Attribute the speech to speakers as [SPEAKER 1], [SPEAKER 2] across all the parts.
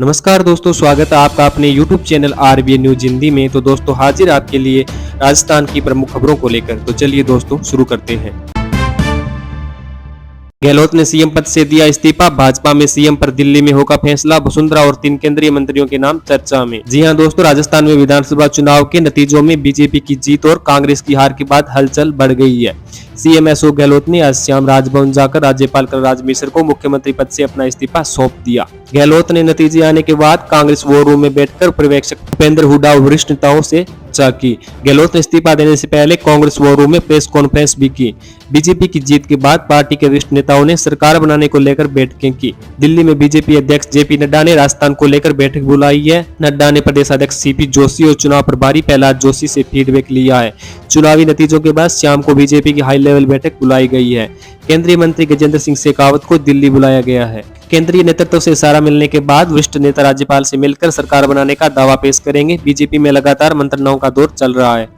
[SPEAKER 1] नमस्कार दोस्तों, स्वागत है आपका अपने YouTube channel RBA news Hindi में। तो दोस्तों हाजिर आपके लिए राजस्थान की प्रमुख खबरों को लेकर। तो चलिए दोस्तों शुरू करते हैं। गहलोत ने सीएम पद से दिया इस्तीफा, भाजपा में सीएम पर दिल्ली में होगा फैसला। वसुंधरा और 3 केंद्रीय मंत्रियों के नाम चर्चा में। जी हां दोस्तों, राजस्थान में विधानसभा चुनाव के नतीजों में बीजेपी की जीत और कांग्रेस की हार के बाद हलचल बढ़ गई है। सीएम अशोक गहलोत ने आज शाम राजभवन जाकर राज्यपाल कलराज मिश्र को मुख्यमंत्री पद से अपना इस्तीफा सौंप दिया। गहलोत ने नतीजे आने के बाद कांग्रेस वॉर रूम में बैठकर पर्यवेक्षक भूपेंद्र हुड्डा और वरिष्ठ नेताओं से चर्चा की। गहलोत ने इस्तीफा देने से पहले कांग्रेस वॉर रूम में प्रेस कॉन्फ्रेंस भी की। बीजेपी की जीत के बाद पार्टी के वरिष्ठ नेताओं ने सरकार बनाने को लेकर बैठकें की। दिल्ली में बीजेपी अध्यक्ष जेपी नड्डा ने राजस्थान को लेकर बैठक बुलाई है। नड्डा ने प्रदेश अध्यक्ष सीपी जोशी और चुनाव प्रभारी प्रहलाद जोशी से फीडबैक लिया है। चुनावी नतीजों के बाद शाम को बीजेपी की हाई लेवल बैठक बुलाई गई है। केंद्रीय मंत्री गजेंद्र सिंह शेखावत को दिल्ली बुलाया गया है। केंद्रीय नेतृत्व से इशारा मिलने के बाद वरिष्ठ नेता राज्यपाल से मिलकर सरकार बनाने का दावा पेश करेंगे। बीजेपी में लगातार मंत्रणाओं का दौर चल रहा है।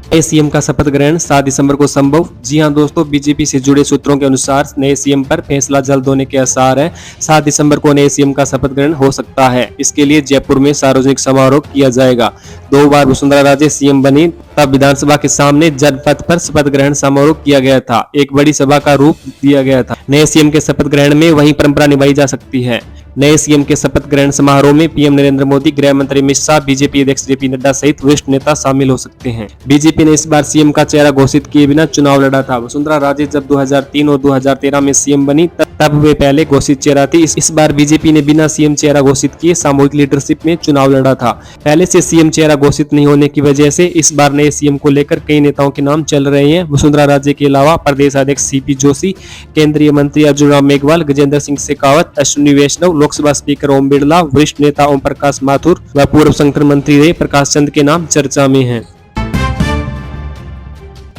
[SPEAKER 1] नए सीएम का शपथ ग्रहण 7 दिसंबर को संभव। जी हां दोस्तों, बीजेपी से जुड़े सूत्रों के अनुसार नए सीएम पर फैसला जल्द होने के आसार है। 7 दिसंबर को नए सीएम का शपथ ग्रहण हो सकता है। इसके लिए जयपुर में सार्वजनिक समारोह किया जाएगा। 2 बार वसुंधरा राजे सीएम बनी, तब विधानसभा के सामने जनपद पर शपथ ग्रहण समारोह किया गया था। एक बड़ी सभा का रूप दिया गया था। नए सीएम के शपथ ग्रहण में वही परंपरा निभाई जा सकती है। नए सीएम के शपथ ग्रहण समारोह में पीएम नरेंद्र मोदी, गृह मंत्री अमित शाह, बीजेपी अध्यक्ष जेपी नड्डा सहित वरिष्ठ नेता शामिल हो सकते हैं। बीजेपी ने इस बार सीएम का चेहरा घोषित किए बिना चुनाव लड़ा था। वसुंधरा राजे जब 2003 और 2013 में सीएम बनी तब वे पहले घोषित चेहरा थी। इस बार बीजेपी ने बिना सीएम चेहरा घोषित किए सामूहिक लीडरशिप में चुनाव लड़ा था। पहले से सीएम चेहरा घोषित नहीं होने की वजह से इस बार नए सीएम को लेकर कई नेताओं के नाम चल रहे हैं। वसुंधरा राजे के अलावा प्रदेश अध्यक्ष सीपी जोशी, केंद्रीय मंत्री अर्जुन राम मेघवाल, गजेंद्र सिंह शेखावत, अश्विनी वैष्णव, लोकसभा स्पीकर ओम बिरला, वरिष्ठ नेता ओम प्रकाश माथुर व पूर्व संगठन मंत्री रहे प्रकाश चंद के नाम चर्चा में हैं।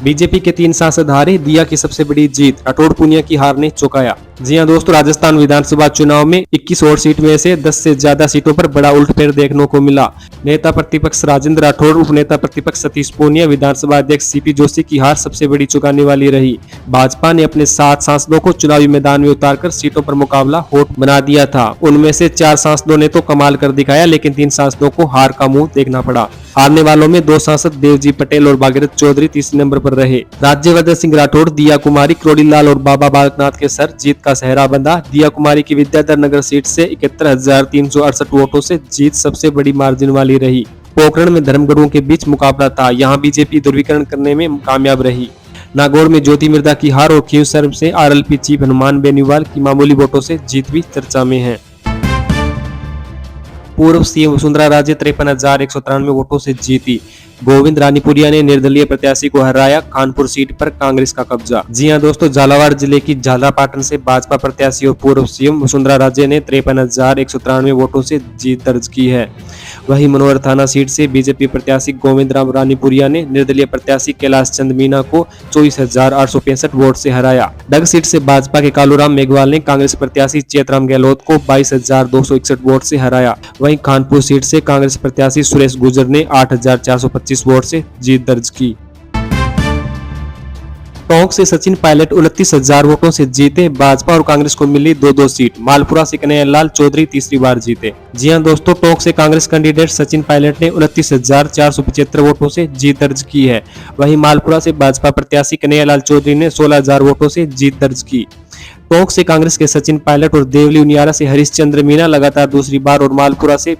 [SPEAKER 1] बीजेपी के 3 सांसद हारे, दिया की सबसे बड़ी जीत। राठौड़ पूनिया की हार ने चौंकाया। जी हां दोस्तों, राजस्थान विधानसभा चुनाव में 21 और सीट में से 10 से ज्यादा सीटों पर बड़ा उल्टफेर देखने को मिला। नेता प्रतिपक्ष राजेंद्र राठौड़, उप नेता प्रतिपक्ष सतीश पूनिया, विधानसभा अध्यक्ष सीपी जोशी की हार सबसे बड़ी चौंकाने वाली रही। भाजपा ने अपने 7 सांसदों को चुनावी मैदान में उतारकर सीटों पर मुकाबला होट बना दिया था। उनमें से 4 सांसदों ने तो कमाल कर दिखाया, लेकिन 3 सांसदों को हार का मुंह देखना पड़ा। हारने वालों में 2 सांसद देवजी पटेल और भागीरथ चौधरी तीसरे नंबर पर रहे। राज्यवर्धन सिंह राठौड़, दिया कुमारी, क्रोड़ीलाल और बाबा बालकनाथ के सर जीत का सहरा बंधा। दिया कुमारी की विद्याधर नगर सीट से 71,368 वोटों से जीत सबसे बड़ी मार्जिन वाली रही। पोखरण में धर्मगढ़ों के बीच मुकाबला था, यहाँ बीजेपी ध्रुवीकरण करने में कामयाब रही। नागौर में ज्योति मिर्धा की हार और खींवसर से आरएलपी चीफ हनुमान बेनीवाल की मामूली वोटों से जीत भी चर्चा में है। पूर्व सीएम वसुंधरा राजे 53,193 वोटों से जीती। गोविंद रानीपुरिया ने निर्दलीय प्रत्याशी को हराया। कानपुर सीट पर कांग्रेस का कब्जा। जी हां दोस्तों, झालावाड़ जिले की झालरापाटन से भाजपा प्रत्याशी और पूर्व सीएम वसुंधरा राजे ने 53,193 वोटों से जीत दर्ज की है। वहीं मनोहर थाना सीट से बीजेपी प्रत्याशी गोविंद राम रानीपुरिया ने निर्दलीय प्रत्याशी कैलाश चंद मीना को 24,865 वोट से हराया। डग सीट से भाजपा के कालूराम मेघवाल ने कांग्रेस प्रत्याशी चेतराम गहलोत को 22,261 वोट से हराया। वहीं कानपुर सीट से कांग्रेस प्रत्याशी सुरेश गुर्जर ने 8,425 वोट से जीत दर्ज की। टोंक से सचिन पायलट 29,000 वोटों से जीते। भाजपा और कांग्रेस को मिली 2-2 सीट। मालपुरा से कन्हैयालाल चौधरी तीसरी बार जीते। जी हां दोस्तों, टोंक से कांग्रेस कैंडिडेट सचिन पायलट ने 29,475 वोटों से जीत दर्ज की है। वहीं मालपुरा से भाजपा प्रत्याशी कन्हैयालाल चौधरी ने 16,000 वोटों से जीत दर्ज की। टोंक से कांग्रेस के सचिन पायलट और देवली उनियारा से हरीशचंद्र मीना लगातार दूसरी बार और मालपुरा से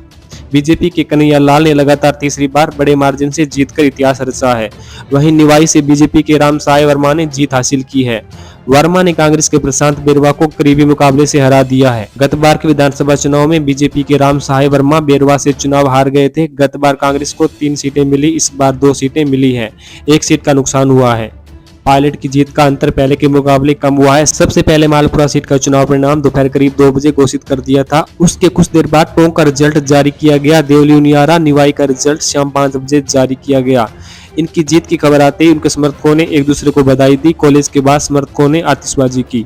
[SPEAKER 1] बीजेपी के कन्हैयालाल ने लगातार तीसरी बार बड़े मार्जिन से जीतकर इतिहास रचा है। वहीं निवाई से बीजेपी के राम साय वर्मा ने जीत हासिल की है। वर्मा ने कांग्रेस के प्रशांत बेरवा को करीबी मुकाबले से हरा दिया है। गत बार के विधानसभा चुनाव में बीजेपी के राम साय वर्मा बेरवा से चुनाव हार गए थे। गत बार कांग्रेस को 3 सीटें मिली, इस बार 2 सीटें मिली है। 1 सीट का नुकसान हुआ है। पायलट की जीत का अंतर पहले के मुकाबले कम हुआ है। सबसे पहले मालपुरा सीट का चुनाव परिणाम दोपहर करीब 2 बजे घोषित कर दिया था। उसके कुछ देर बाद टोंक का रिजल्ट जारी किया गया। देवली उनियारा निवाई का रिजल्ट शाम 5 बजे जारी किया गया। इनकी जीत की खबर आते ही उनके समर्थकों ने एक दूसरे को बधाई दी। कॉलेज के बाद समर्थकों ने आतिशबाजी की।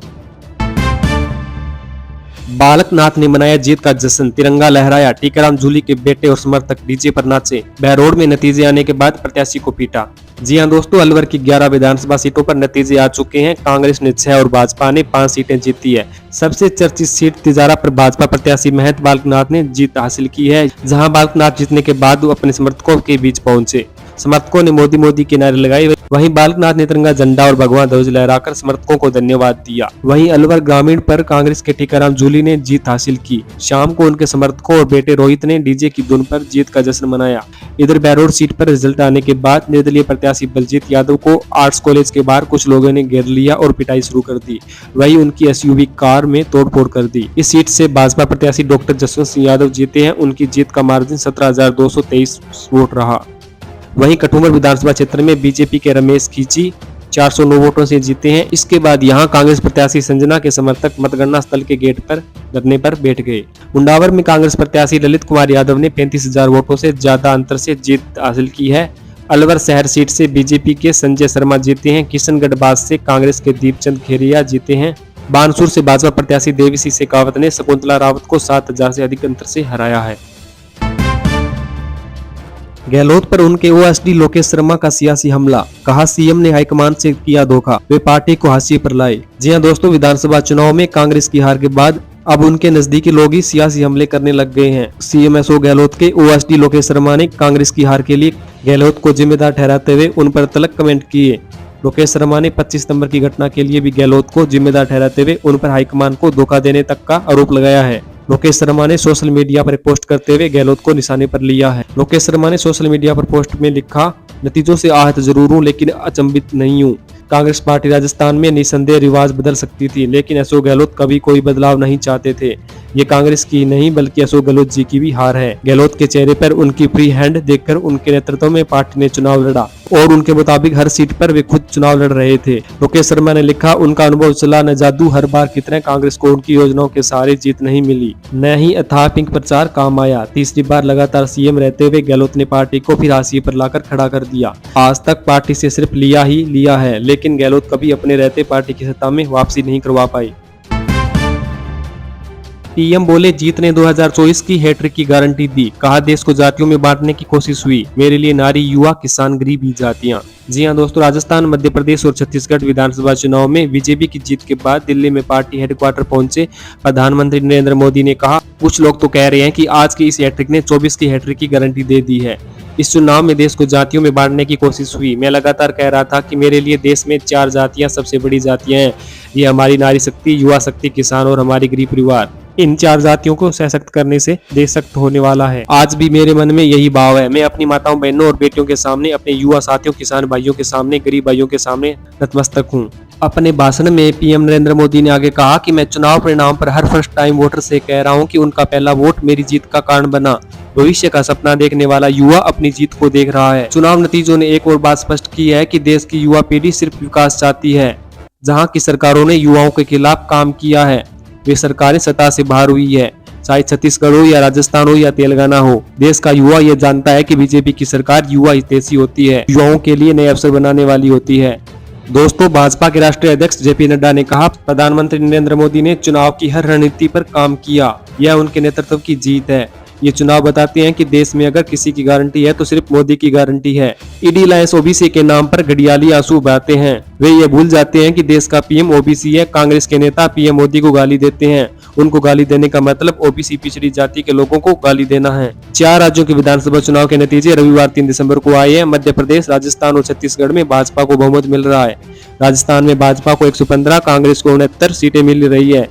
[SPEAKER 1] बालकनाथ ने मनाया जीत का जश्न, तिरंगा लहराया, टीकाराम जूली के बेटे और समर्थक डीजे पर नाचे। बहरोड में नतीजे आने के बाद प्रत्याशी को पीटा। जी हां दोस्तों, अलवर की 11 विधानसभा सीटों पर नतीजे आ चुके हैं। कांग्रेस ने 6 और भाजपा ने 5 सीटें जीती है। सबसे चर्चित सीट तिजारा पर भाजपा प्रत्याशी महंत बालकनाथ ने जीत हासिल की है, जहां बालकनाथ जीतने के बाद वो अपने समर्थकों के बीच पहुंचे। समर्थकों ने मोदी मोदी के नारे लगाए। वहीं बालकनाथ ने तिरंगा झंडा और भगवा ध्वज लहराकर समर्थकों को धन्यवाद दिया। वहीं अलवर ग्रामीण पर कांग्रेस के टीकाराम जूली ने जीत हासिल की। शाम को उनके समर्थकों और बेटे रोहित ने डीजे की धुन पर जीत का जश्न मनाया। इधर बहरोड सीट पर रिजल्ट आने के बाद निर्दलीय प्रत्याशी बलजीत यादव को आर्ट्स कॉलेज के बाहर कुछ लोगों ने घेर लिया और पिटाई शुरू कर दी। वहीं उनकी एसयूवी कार में तोड़फोड़ कर दी। इस सीट से भाजपा प्रत्याशी डॉक्टर जसवंत सिंह यादव जीते हैं। उनकी जीत का मार्जिन 17,223 वोट रहा। वहीं कठुमर विधानसभा क्षेत्र में बीजेपी के रमेश खींची 409 वोटों से जीते हैं। इसके बाद यहां कांग्रेस प्रत्याशी संजना के समर्थक मतगणना स्थल के गेट पर धरने पर बैठ गए। मुंडावर में कांग्रेस प्रत्याशी ललित कुमार यादव ने 35,000 वोटों से ज्यादा अंतर से जीत हासिल की है। अलवर शहर सीट से बीजेपी के संजय शर्मा जीते हैं। किशनगढ़ बास से कांग्रेस के दीपचंद खेरिया जीते हैं। बानसूर से भाजपा प्रत्याशी देवी सिंह शेखावत ने शकुंतला रावत को 7,000 से अधिक अंतर से हराया है। गहलोत पर उनके ओएसडी लोकेश शर्मा का सियासी हमला, कहा सीएम ने हाईकमान से किया धोखा, वे पार्टी को हाशिए पर लाए। जी हां दोस्तों, विधानसभा चुनाव में कांग्रेस की हार के बाद अब उनके नजदीकी लोग ही सियासी हमले करने लग गए हैं। सीएम अशोक गहलोत के ओएसडी लोकेश शर्मा ने कांग्रेस की हार के लिए गहलोत को जिम्मेदार ठहराते हुए उन पर तलक कमेंट किए। लोकेश शर्मा ने 25 सितंबर की घटना के लिए भी गहलोत को जिम्मेदार ठहराते हुए उन पर हाईकमान को धोखा देने तक का आरोप लगाया है। लोकेश शर्मा ने सोशल मीडिया पर पोस्ट करते हुए गहलोत को निशाने पर लिया है। लोकेश शर्मा ने सोशल मीडिया पर पोस्ट में लिखा, नतीजों से आहत जरूर हूं लेकिन अचंभित नहीं हूं। कांग्रेस पार्टी राजस्थान में निसंदेह रिवाज बदल सकती थी, लेकिन अशोक गहलोत कभी कोई बदलाव नहीं चाहते थे। ये कांग्रेस की नहीं बल्कि अशोक गहलोत जी की भी हार है। गहलोत के चेहरे पर उनकी फ्री हैंड देखकर उनके नेतृत्व में पार्टी ने चुनाव लड़ा और उनके मुताबिक हर सीट पर वे खुद चुनाव लड़ रहे थे। लोकेश शर्मा ने लिखा, उनका अनुभव चला न जादू, हर बार की तरह कांग्रेस को उनकी योजनाओं के सहारे जीत नहीं मिली, न ही अथाह पिंक प्रचार काम आया। तीसरी बार लगातार सीएम रहते हुए गहलोत ने पार्टी को फिर हाशिए पर लाकर खड़ा कर दिया। आज तक पार्टी से सिर्फ लिया ही लिया है, लेकिन गहलोत कभी अपने रहते पार्टी की सत्ता में वापसी नहीं करवा पाई। पीएम बोले, जीत ने 2024 की हैट्रिक की गारंटी दी, कहा देश को जातियों में बांटने की कोशिश हुई, मेरे लिए नारी, युवा, किसान, गरीब ही जातियां। जी हां दोस्तों, राजस्थान, मध्य प्रदेश और छत्तीसगढ़ विधानसभा चुनाव में बीजेपी की जीत के बाद दिल्ली में पार्टी हेडक्वार्टर पहुंचे प्रधानमंत्री नरेंद्र मोदी ने कहा, कुछ लोग तो कह रहे हैं कि आज की इस हैट्रिक ने 24 की हैट्रिक की गारंटी दे दी है। इस चुनाव में देश को जातियों में बांटने की कोशिश हुई। मैं लगातार कह रहा था कि मेरे लिए देश में 4 जातियां सबसे बड़ी जातियां हैं। ये हमारी नारी शक्ति, युवा शक्ति, किसान और हमारी गरीब परिवार। इन 4 जातियों को सशक्त करने से देश सशक्त होने वाला है। आज भी मेरे मन में यही भाव है। मैं अपनी माताओं, बहनों और बेटियों के सामने, अपने युवा साथियों, किसान भाइयों के सामने, गरीब भाइयों के सामने नतमस्तक हूँ। अपने भाषण में पीएम नरेंद्र मोदी ने आगे कहा कि मैं चुनाव परिणाम पर हर फर्स्ट टाइम वोटर से कह रहा हूं कि उनका पहला वोट मेरी जीत का कारण बना। भविष्य का सपना देखने वाला युवा अपनी जीत को देख रहा है। चुनाव नतीजों ने एक और बात स्पष्ट की है कि देश की युवा पीढ़ी सिर्फ विकास चाहती है। जहां की सरकारों ने युवाओं के खिलाफ काम किया है, वे सरकारें सत्ता से बाहर हुई है, चाहे छत्तीसगढ़ हो या राजस्थान हो या तेलंगाना हो। देश का युवा ये जानता है कि बीजेपी की सरकार युवा हितैषी होती है, युवाओं के लिए नए अवसर बनाने वाली होती है। दोस्तों, भाजपा के राष्ट्रीय अध्यक्ष जेपी नड्डा ने कहा, प्रधानमंत्री नरेंद्र मोदी ने चुनाव की हर रणनीति पर काम किया, यह उनके नेतृत्व की जीत है। ये चुनाव बताते हैं कि देश में अगर किसी की गारंटी है तो सिर्फ मोदी की गारंटी है। ईडी लायंस ओबीसी के नाम पर घड़ियाली आंसू बहाते हैं। वे ये भूल जाते हैं कि देश का पीएम ओबीसी है। कांग्रेस के नेता पीएम मोदी को गाली देते हैं। उनको गाली देने का मतलब ओबीसी पिछड़ी जाति के लोगों को गाली देना है। 4 राज्यों के विधानसभा चुनाव के नतीजे रविवार 3 दिसंबर को आए हैं। मध्य प्रदेश, राजस्थान और छत्तीसगढ़ में भाजपा को बहुमत मिल रहा है। राजस्थान में भाजपा को 115, कांग्रेस को 69 सीटें मिल रही है।